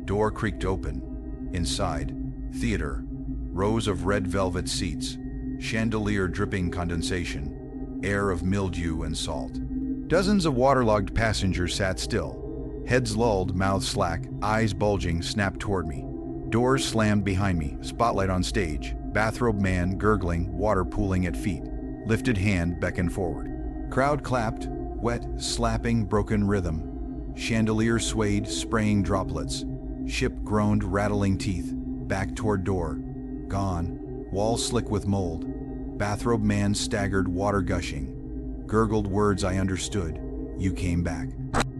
Door creaked open. Inside, theater. Rows of red velvet seats. Chandelier dripping condensation. Air of mildew and salt. Dozens of waterlogged passengers sat still. Heads lulled, mouths slack, eyes bulging, snapped toward me. Doors slammed behind me, spotlight on stage. Bathrobe man gurgling, water pooling at feet. Lifted hand beckoned forward. Crowd clapped, wet, slapping, broken rhythm. Chandelier swayed, spraying droplets. Ship groaned, rattling teeth. Back toward door. Gone. Wall slick with mold. Bathrobe man staggered, water gushing. Gurgled words I understood. You came back.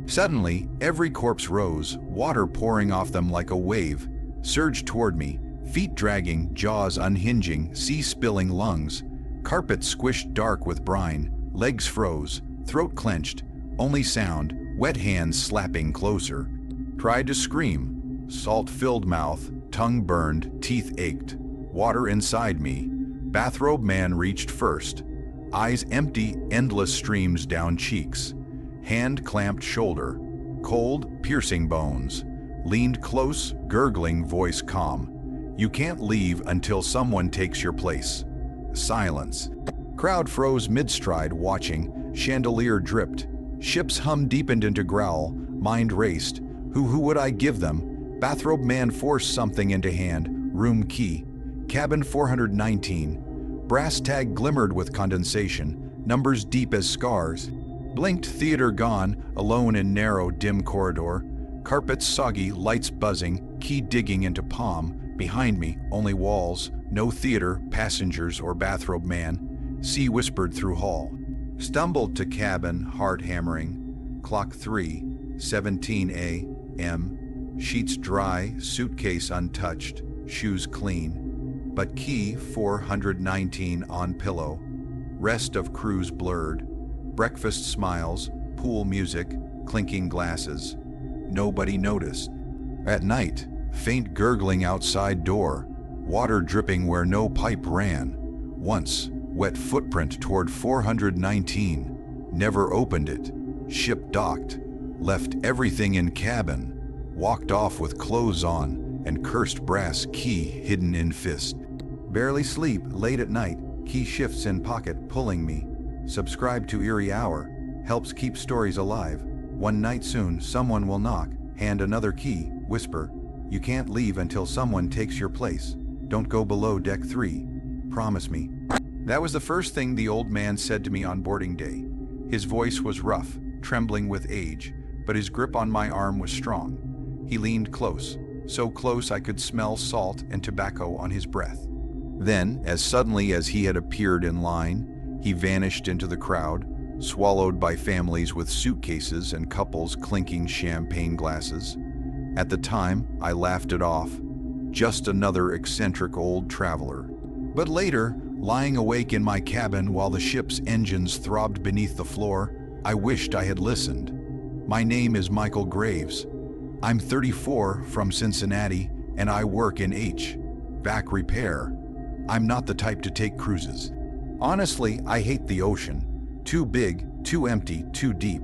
Suddenly, every corpse rose, water pouring off them like a wave. Surged toward me, feet dragging, jaws unhinging, sea-spilling lungs. Carpet squished dark with brine. Legs froze, throat clenched. Only sound, wet hands slapping closer. Tried to scream. Salt-filled mouth, tongue burned, teeth ached. Water inside me. Bathrobe man reached first. Eyes empty, endless streams down cheeks. Hand clamped shoulder. Cold, piercing bones. Leaned close, gurgling, voice calm. You can't leave until someone takes your place. Silence. Crowd froze mid-stride, watching. Chandelier dripped. Ship's hum deepened into growl. Mind raced. Who would I give them? Bathrobe man forced something into hand. Room key. Cabin 419. Brass tag glimmered with condensation. Numbers deep as scars. Blinked, theater gone, alone in narrow, dim corridor. Carpets soggy, lights buzzing, key digging into palm. Behind me, only walls, no theater, passengers, or bathrobe man. Sea whispered through hall. Stumbled to cabin, heart hammering. Clock 3:17 a.m. Sheets dry, suitcase untouched, shoes clean. But key 419 on pillow. Rest of cruise blurred. Breakfast smiles, pool music, clinking glasses. Nobody noticed. At night, faint gurgling outside door, water dripping where no pipe ran. Once, wet footprint toward 419. Never opened it. Ship docked. Left everything in cabin. Walked off with clothes on and cursed brass key hidden in fist. Barely sleep late at night, key shifts in pocket pulling me. Subscribe to Eerie Hour. Helps keep stories alive. One night soon, someone will knock, hand another key, whisper, "You can't leave until someone takes your place. Don't go below deck 3. Promise me." That was the first thing the old man said to me on boarding day. His voice was rough, trembling with age, but his grip on my arm was strong. He leaned close, so close I could smell salt and tobacco on his breath. Then, as suddenly as he had appeared in line, he vanished into the crowd, swallowed by families with suitcases and couples clinking champagne glasses. At the time, I laughed it off. Just another eccentric old traveler. But later, lying awake in my cabin while the ship's engines throbbed beneath the floor, I wished I had listened. My name is Michael Graves. I'm 34, from Cincinnati, and I work in HVAC repair. I'm not the type to take cruises. Honestly, I hate the ocean. Too big, too empty, too deep.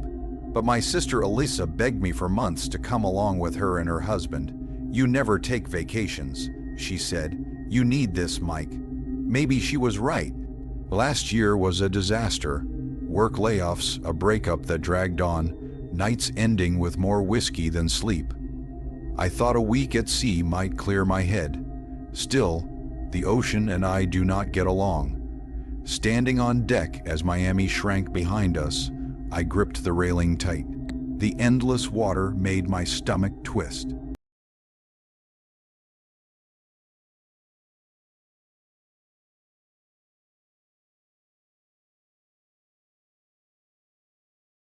But my sister Elisa begged me for months to come along with her and her husband. "You never take vacations," she said. "You need this, Mike." Maybe she was right. Last year was a disaster. Work layoffs, a breakup that dragged on, nights ending with more whiskey than sleep. I thought a week at sea might clear my head. Still, the ocean and I do not get along. Standing on deck as Miami shrank behind us, I gripped the railing tight. The endless water made my stomach twist.